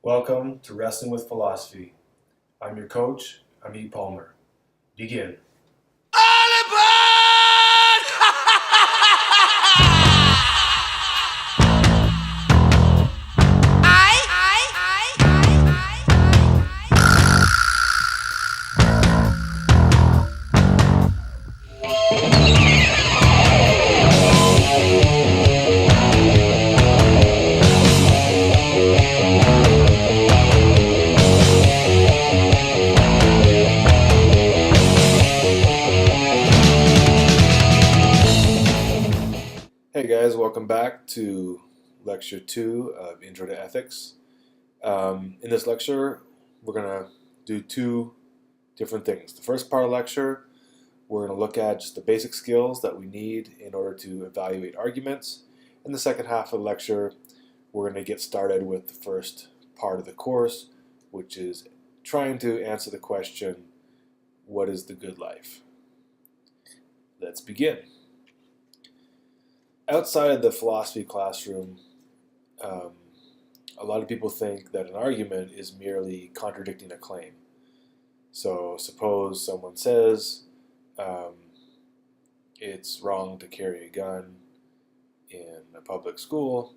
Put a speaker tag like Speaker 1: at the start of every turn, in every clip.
Speaker 1: Welcome to Wrestling with Philosophy. I'm your coach, Amit Palmer. Begin.
Speaker 2: All aboard!
Speaker 1: Hey guys, welcome back to Lecture 2 of Intro to Ethics. In this lecture, we're going to do two different things. The first part of the lecture, we're going to look at just the basic skills that we need in order to evaluate arguments. In the second half of the lecture, we're going to get started with the first part of the course, which is trying to answer the question, what is the good life? Let's begin. Outside of the philosophy classroom, a lot of people think that an argument is merely contradicting a claim. So suppose someone says it's wrong to carry a gun in a public school.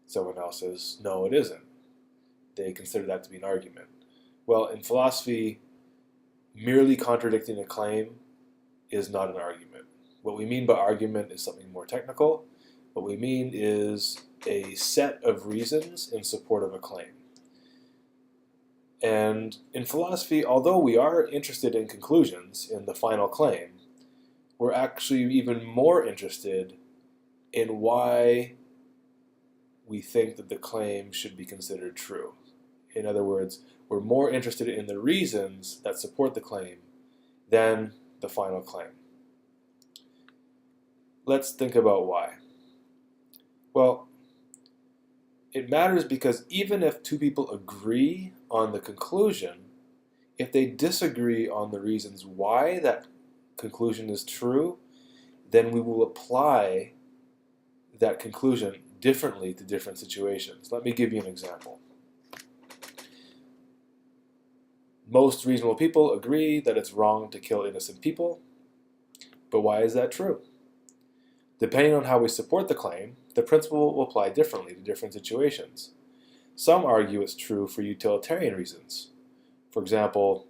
Speaker 1: Someone else says, no, it isn't. They consider that to be an argument. Well, in philosophy, merely contradicting a claim is not an argument. What we mean by argument is something more technical. What we mean is a set of reasons in support of a claim. And in philosophy, although we are interested in conclusions, in the final claim, we're actually even more interested in why we think that the claim should be considered true. In other words, we're more interested in the reasons that support the claim than the final claim. Let's think about why. Well, it matters because even if two people agree on the conclusion, if they disagree on the reasons why that conclusion is true, then we will apply that conclusion differently to different situations. Let me give you an example. Most reasonable people agree that it's wrong to kill innocent people, but why is that true? Depending on how we support the claim, the principle will apply differently to different situations. Some argue it's true for utilitarian reasons. For example,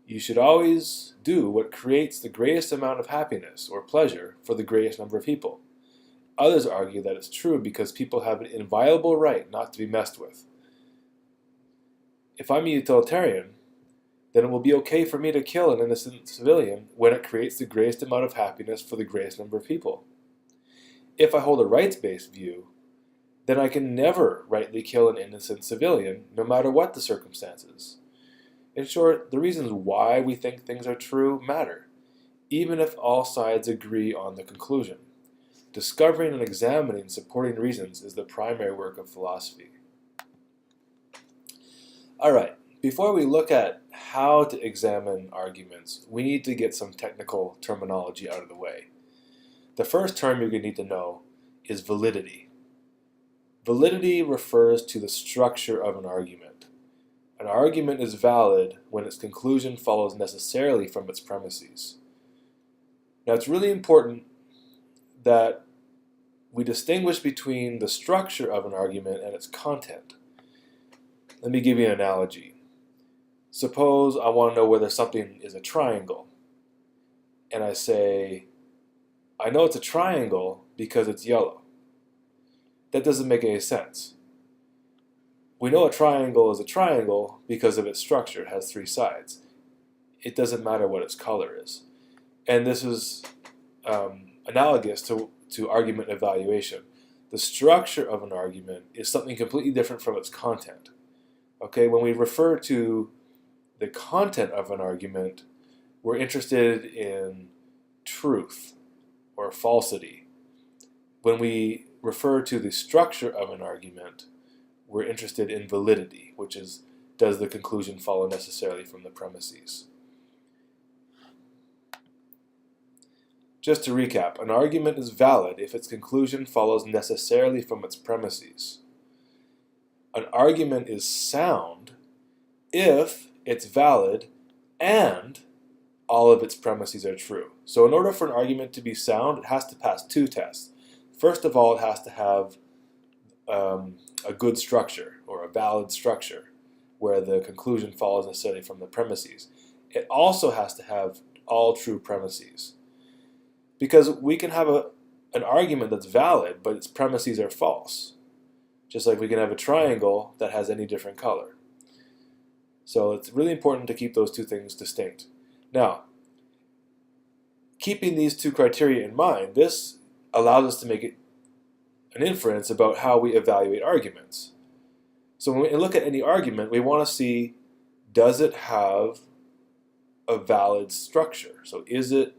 Speaker 1: you should always do what creates the greatest amount of happiness or pleasure for the greatest number of people. Others argue that it's true because people have an inviolable right not to be messed with. If I'm a utilitarian, then it will be okay for me to kill an innocent civilian when it creates the greatest amount of happiness for the greatest number of people. If I hold a rights-based view, then I can never rightly kill an innocent civilian, no matter what the circumstances. In short, the reasons why we think things are true matter, even if all sides agree on the conclusion. Discovering and examining supporting reasons is the primary work of philosophy. Alright, before we look at how to examine arguments, we need to get some technical terminology out of the way. The first term you're going to need to know is validity. Validity refers to the structure of an argument. An argument is valid when its conclusion follows necessarily from its premises. Now, it's really important that we distinguish between the structure of an argument and its content. Let me give you an analogy. Suppose I want to know whether something is a triangle, and I say, I know it's a triangle because it's yellow. That doesn't make any sense. We know a triangle is a triangle because of its structure. It has three sides. It doesn't matter what its color is. And this is analogous to argument evaluation. The structure of an argument is something completely different from its content. Okay, when we refer to the content of an argument, we're interested in truth or falsity. When we refer to the structure of an argument, we're interested in validity, which is, does the conclusion follow necessarily from the premises? Just to recap, an argument is valid if its conclusion follows necessarily from its premises. an argument is sound if it's valid and all of its premises are true. So in order for an argument to be sound, it has to pass two tests. First of all, it has to have a good structure, or a valid structure, where the conclusion follows necessarily from the premises. It also has to have all true premises. Because we can have an argument that's valid, but its premises are false. Just like we can have a triangle that has any different color. So it's really important to keep those two things distinct. Now, keeping these two criteria in mind, this allows us to make an inference about how we evaluate arguments. So when we look at any argument, we want to see, does it have a valid structure? So is it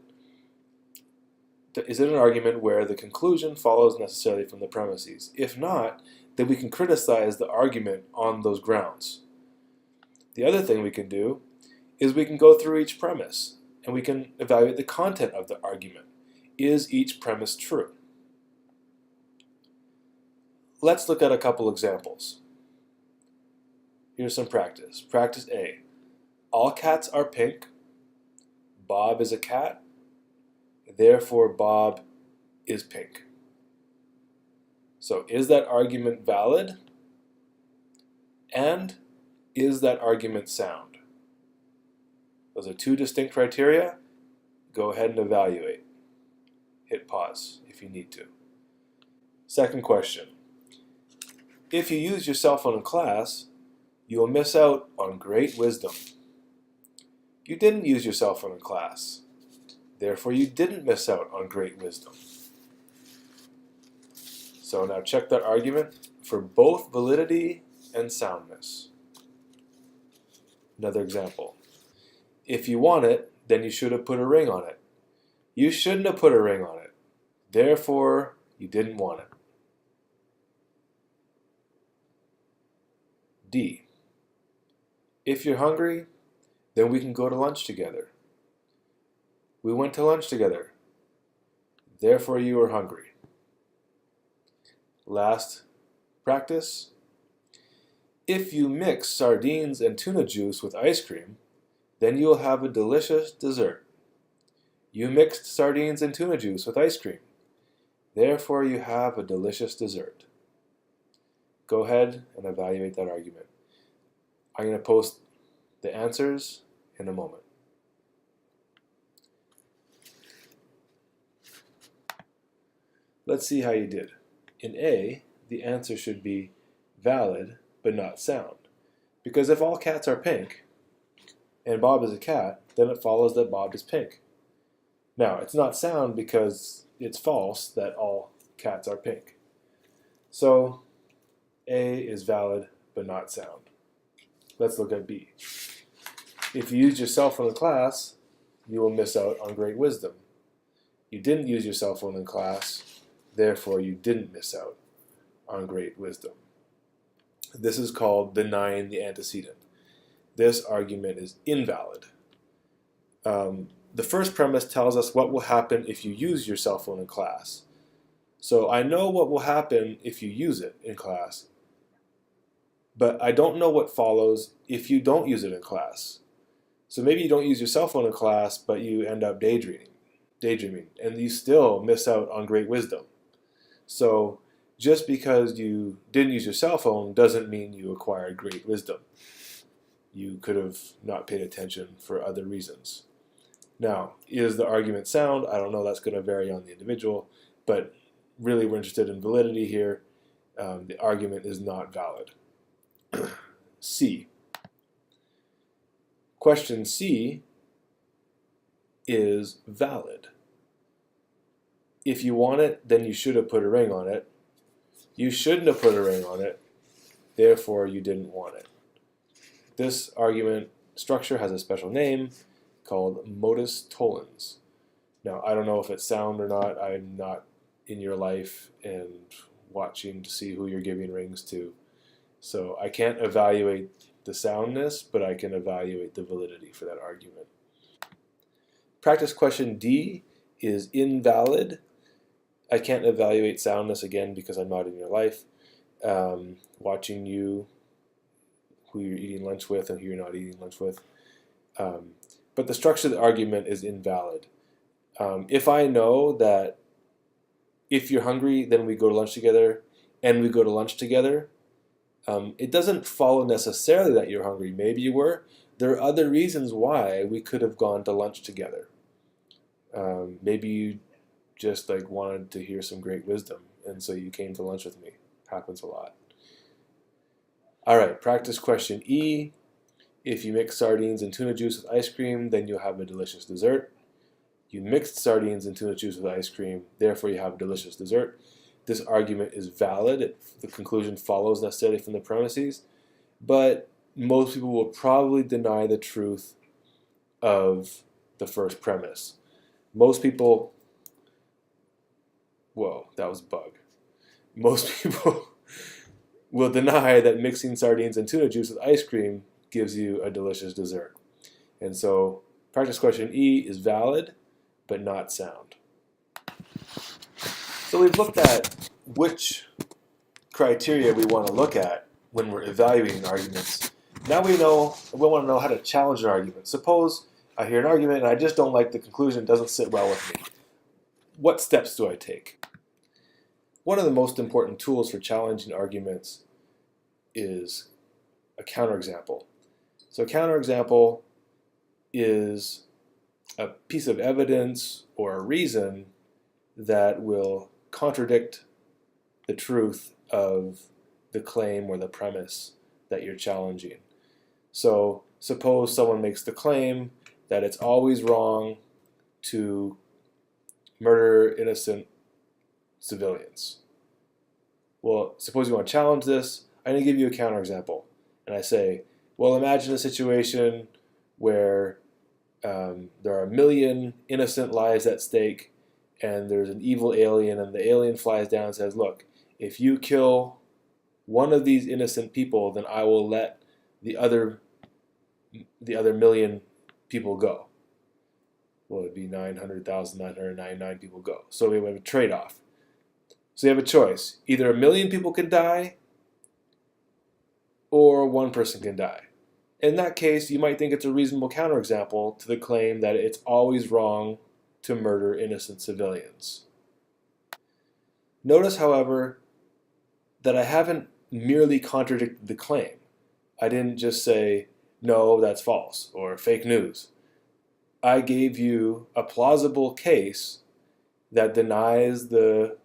Speaker 1: an argument where the conclusion follows necessarily from the premises? If not, then we can criticize the argument on those grounds. The other thing we can do is we can go through each premise and we can evaluate the content of the argument. Is each premise true? Let's look at a couple examples. Here's some practice. Practice A. All cats are pink. Bob is a cat. Therefore, Bob is pink. So is that argument valid? And is that argument sound? Those are two distinct criteria. Go ahead and evaluate. Hit pause if you need to. Second question. If you use your cell phone in class, you will miss out on great wisdom. You didn't use your cell phone in class. Therefore, you didn't miss out on great wisdom. So now check that argument for both validity and soundness. Another example. If you want it, then you should have put a ring on it. You shouldn't have put a ring on it. Therefore, you didn't want it. D. If you're hungry, then we can go to lunch together. We went to lunch together. Therefore, you were hungry. Last practice. If you mix sardines and tuna juice with ice cream, then you'll have a delicious dessert. You mixed sardines and tuna juice with ice cream. Therefore, you have a delicious dessert. Go ahead and evaluate that argument. I'm going to post the answers in a moment. Let's see how you did. In A, the answer should be valid but not sound. Because if all cats are pink, and Bob is a cat, then it follows that Bob is pink. Now, it's not sound because it's false that all cats are pink. So, A is valid but not sound. Let's look at B. If you use your cell phone in class, you will miss out on great wisdom. You didn't use your cell phone in class, therefore you didn't miss out on great wisdom. This is called denying the antecedent. This argument is invalid. The first premise tells us what will happen if you use your cell phone in class. So I know what will happen if you use it in class, but I don't know what follows if you don't use it in class. So maybe you don't use your cell phone in class, but you end up daydreaming, and you still miss out on great wisdom. So just because you didn't use your cell phone doesn't mean you acquired great wisdom. You could have not paid attention for other reasons. Now, is the argument sound? I don't know. That's going to vary on the individual, but really we're interested in validity here. The argument is not valid. C. Question C is valid. If you want it, then you should have put a ring on it. You shouldn't have put a ring on it. Therefore, you didn't want it. This argument structure has a special name called modus tollens. Now, I don't know if it's sound or not. I'm not in your life and watching to see who you're giving rings to. So I can't evaluate the soundness, but I can evaluate the validity for that argument. Practice question D is invalid. I can't evaluate soundness again because I'm not in your life. watching you, who you're eating lunch with and who you're not eating lunch with. But the structure of the argument is invalid. If I know that if you're hungry, then we go to lunch together, and we go to lunch together, it doesn't follow necessarily that you're hungry. Maybe you were. There are other reasons why we could have gone to lunch together. Maybe you just like wanted to hear some great wisdom, and so you came to lunch with me. Happens a lot. All right, practice question E. If you mix sardines and tuna juice with ice cream, then you'll have a delicious dessert. You mixed sardines and tuna juice with ice cream, therefore you have a delicious dessert. This argument is valid. The conclusion follows necessarily from the premises, but most people will probably deny the truth of the first premise. Most people, whoa, that was a bug. Most people will deny that mixing sardines and tuna juice with ice cream gives you a delicious dessert. And so practice question E is valid, but not sound. So we've looked at which criteria we want to look at when we're evaluating arguments. Now we want to know how to challenge an argument. Suppose I hear an argument and I just don't like the conclusion, it doesn't sit well with me. What steps do I take? One of the most important tools for challenging arguments is a counterexample. So a counterexample is a piece of evidence or a reason that will contradict the truth of the claim or the premise that you're challenging. So suppose someone makes the claim that it's always wrong to murder innocent civilians. Well, suppose you want to challenge this. I'm going to give you a counterexample. And I say, well, imagine a situation where there are 1 million innocent lives at stake, and there's an evil alien, and the alien flies down and says, look, if you kill one of these innocent people, then I will let the other 1 million people go. Well, it'd be 900,999 people go. So we have a trade-off. So you have a choice. Either 1 million people can die, or one person can die. In that case, you might think it's a reasonable counterexample to the claim that it's always wrong to murder innocent civilians. Notice, however, that I haven't merely contradicted the claim. I didn't just say, no, that's false, or fake news. I gave you a plausible case that denies the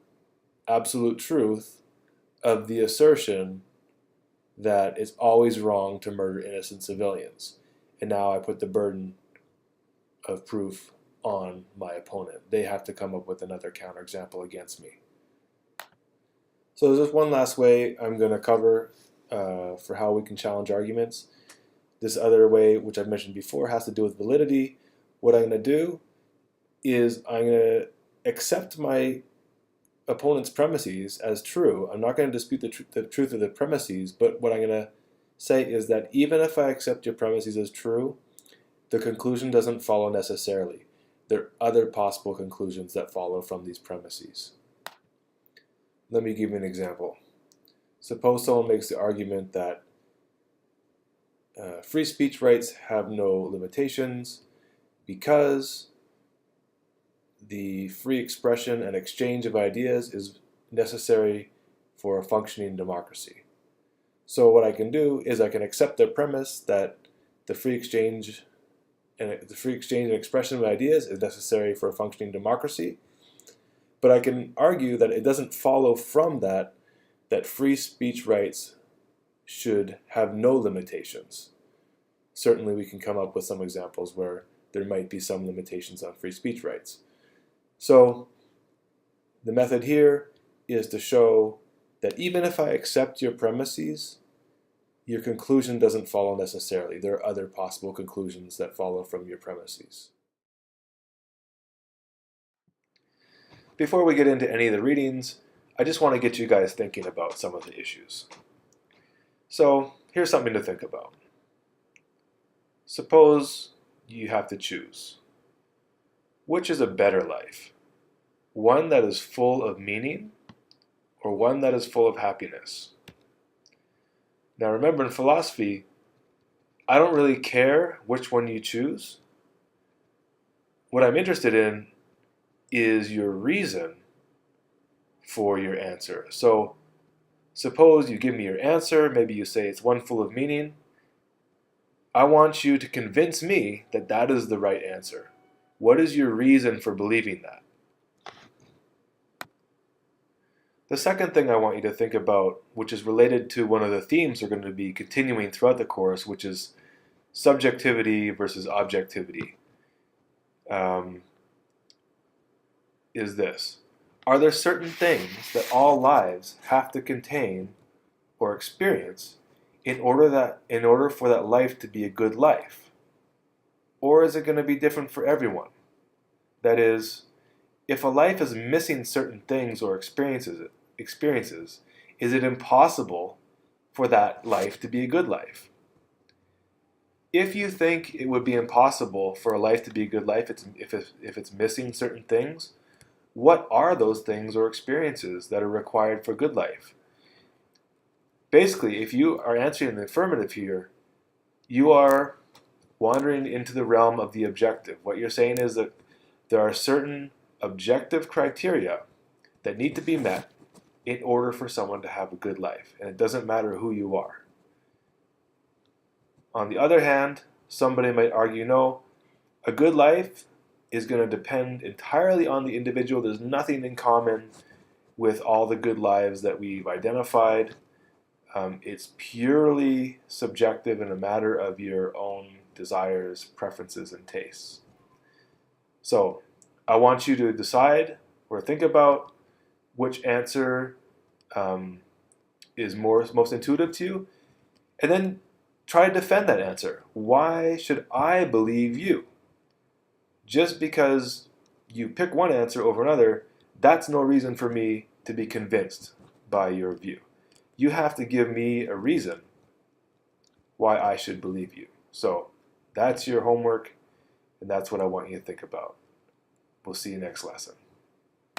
Speaker 1: absolute truth of the assertion that it's always wrong to murder innocent civilians. And now I put the burden of proof on my opponent. They have to come up with another counterexample against me. So there's just one last way I'm going to cover for how we can challenge arguments. This other way, which I've mentioned before, has to do with validity. What I'm going to do is I'm going to accept my opponent's premises as true. I'm not going to dispute the truth of the premises, but what I'm going to say is that even if I accept your premises as true, the conclusion doesn't follow necessarily. There are other possible conclusions that follow from these premises. Let me give you an example. Suppose someone makes the argument that free speech rights have no limitations because the free expression and exchange of ideas is necessary for a functioning democracy. So what I can do is I can accept their premise that the free exchange and expression of ideas is necessary for a functioning democracy, but I can argue that it doesn't follow from that free speech rights should have no limitations. Certainly we can come up with some examples where there might be some limitations on free speech rights. So the method here is to show that even if I accept your premises, your conclusion doesn't follow necessarily. There are other possible conclusions that follow from your premises. Before we get into any of the readings, I just want to get you guys thinking about some of the issues. So here's something to think about. Suppose you have to choose. Which is a better life? One that is full of meaning or one that is full of happiness? Now remember, in philosophy, I don't really care which one you choose. What I'm interested in is your reason for your answer. So suppose you give me your answer, maybe you say it's one full of meaning. I want you to convince me that that is the right answer. What is your reason for believing that? The second thing I want you to think about, which is related to one of the themes we're going to be continuing throughout the course, which is subjectivity versus objectivity, is this. Are there certain things that all lives have to contain or experience in order for that life to be a good life? Or is it going to be different for everyone? That is, if a life is missing certain things or experiences, is it impossible for that life to be a good life? If you think it would be impossible for a life to be a good life if it's missing certain things, what are those things or experiences that are required for good life? Basically, if you are answering in the affirmative here, you are wandering into the realm of the objective. What you're saying is that there are certain objective criteria that need to be met in order for someone to have a good life, and it doesn't matter who you are. On the other hand, somebody might argue, no, a good life is going to depend entirely on the individual. There's nothing in common with all the good lives that we've identified. It's purely subjective and a matter of your own desires, preferences, and tastes. So I want you to decide or think about which answer is most intuitive to you, and then try to defend that answer. Why should I believe you? Just because you pick one answer over another, that's no reason for me to be convinced by your view. You have to give me a reason why I should believe you. So that's your homework, and that's what I want you to think about. We'll see you next lesson.